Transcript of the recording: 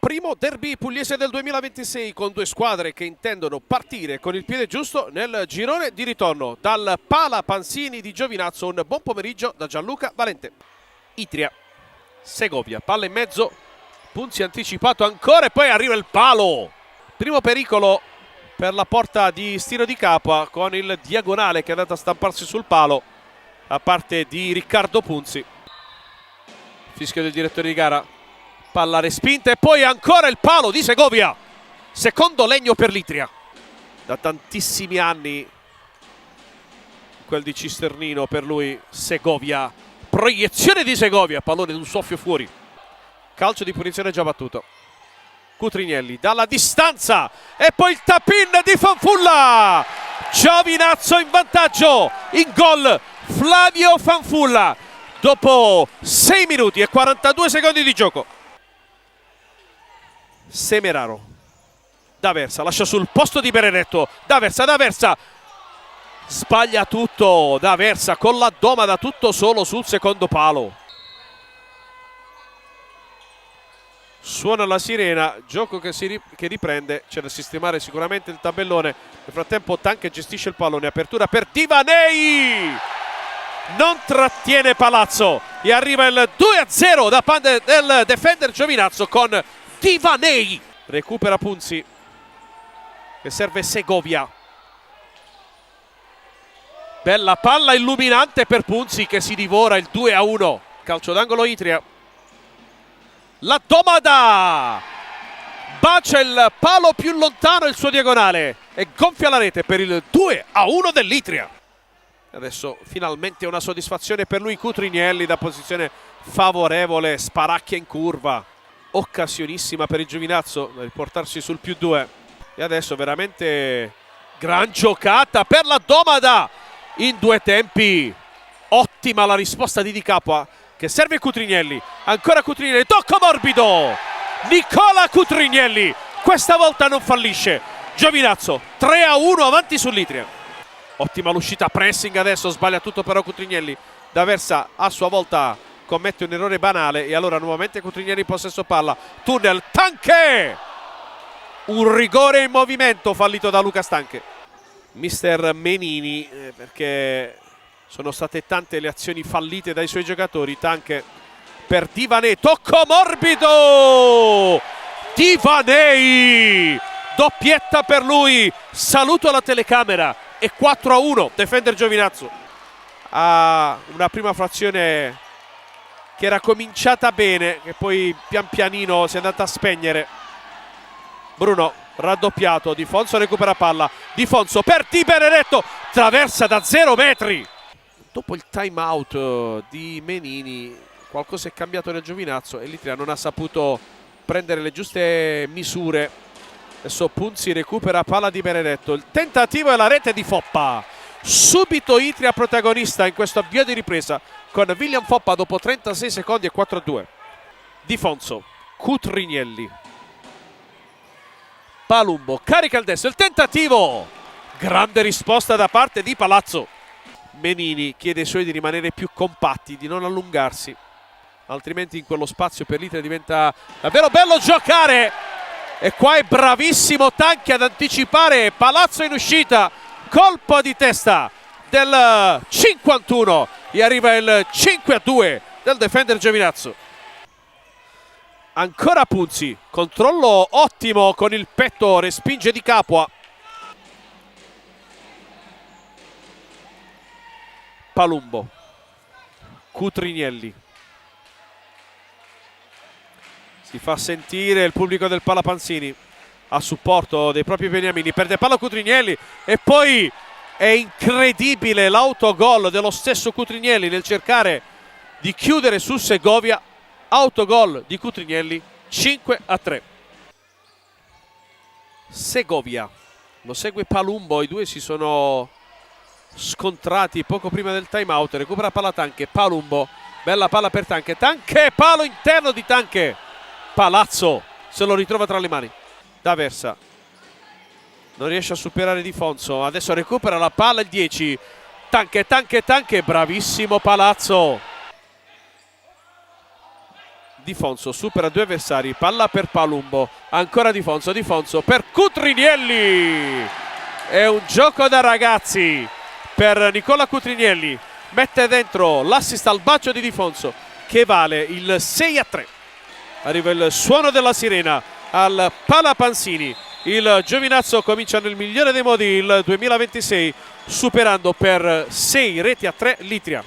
Primo derby pugliese del 2026 con due squadre che intendono partire con il piede giusto nel girone di ritorno. Dal Pala Panzini di Giovinazzo un buon pomeriggio da Gianluca Valente. Itria, Segovia, palla in mezzo, Punzi anticipato ancora e poi arriva il palo. Primo pericolo per la porta di Stiro di Capua con il diagonale che è andato a stamparsi sul palo da parte di Riccardo Punzi. Fischio del direttore di gara. Palla respinta e poi ancora il palo di Segovia. Secondo legno per l'Itria. Da tantissimi anni quel di Cisternino per lui Segovia. Proiezione di Segovia, pallone d'un soffio fuori. Calcio di punizione già battuto. Cutrignelli dalla distanza e poi il tap-in di Fanfulla. Giovinazzo in vantaggio. In gol Flavio Fanfulla dopo 6 minuti e 42 secondi di gioco. Semeraro, D'Aversa lascia sul posto di Benedetto. D'Aversa sbaglia tutto. D'Aversa con l'addoma da tutto solo sul secondo palo. Suona la sirena, gioco che riprende. C'è da sistemare sicuramente il tabellone. Nel frattempo Tanche gestisce il pallone, apertura per Divanei, non trattiene Palazzo e arriva il 2-0 da parte del defender Giovinazzo con Divanei. Recupera Punzi che serve Segovia. Bella palla illuminante per Punzi che si divora il 2-1. Calcio d'angolo Itria. La domanda bacia il palo più lontano, il suo diagonale e gonfia la rete per il 2-1 dell'Itria. Adesso finalmente una soddisfazione per lui Cutrignelli da posizione favorevole, sparacchia in curva. Occasionissima per il Giovinazzo da riportarsi sul +2 e adesso veramente gran giocata per la domanda in due tempi. Ottima la risposta di Capua che serve Cutrignelli, ancora Cutrignelli, tocco morbido Nicola Cutrignelli, questa volta non fallisce. Giovinazzo 3-1 avanti sull'Itria. Ottima l'uscita, pressing adesso, sbaglia tutto però Cutrignelli. D'Aversa a sua volta commette un errore banale e allora nuovamente Cutrignelli in possesso palla. Tunnel, Tanche! Un rigore in movimento fallito da Luca Stanche. Mister Menini, perché sono state tante le azioni fallite dai suoi giocatori. Tanche per Divanei, tocco morbido! Divanei! Doppietta per lui, saluto alla telecamera e 4-1, defender Giovinazzo. Ha una prima frazione che era cominciata bene, che poi pian pianino si è andata a spegnere. Bruno raddoppiato, Di Fonso recupera palla, Di Fonso per Di Benedetto, traversa da 0 metri. Dopo il time out di Menini qualcosa è cambiato nel Giovinazzo e l'Itria non ha saputo prendere le giuste misure. Adesso Punzi recupera palla di Benedetto, il tentativo e la rete di Foppa. Subito Itria protagonista in questo avvio di ripresa con William Foppa dopo 36 secondi e 4-2. Di Fonso, Cutrignelli, Palumbo carica il destro, il tentativo, grande risposta da parte di Palazzo. Menini chiede ai suoi di rimanere più compatti, di non allungarsi, altrimenti in quello spazio per l'Itria diventa davvero bello giocare. E qua è bravissimo Tanchi ad anticipare, Palazzo in uscita, colpo di testa del 51 e arriva il 5-2 del defender Giovinazzo. Ancora Punzi, controllo ottimo con il petto, respinge Di Capua. Palumbo, Cutrignelli, si fa sentire il pubblico del Pala Panzini a supporto dei propri beniamini, perde palla Cutrignelli e poi è incredibile l'autogol dello stesso Cutrignelli nel cercare di chiudere su Segovia. Autogol di Cutrignelli, 5-3. Segovia, lo segue Palumbo, i due si sono scontrati poco prima del time out. Recupera palla Tanche, Palumbo, bella palla per Tanche, Tanche, palo interno di Tanche. Palazzo se lo ritrova tra le mani. D'Aversa non riesce a superare Di Fonso, adesso recupera la palla il 10. Tanche, bravissimo Palazzo. Di Fonso supera due avversari, palla per Palumbo, ancora Di Fonso per Cutrinielli. È un gioco da ragazzi per Nicola Cutrinielli, mette dentro l'assist al bacio di Fonso che vale il 6-3. Arriva il suono della sirena al Pala Panzini. Il Giovinazzo comincia nel migliore dei modi il 2026 superando per 6 reti a 3 l'Itria.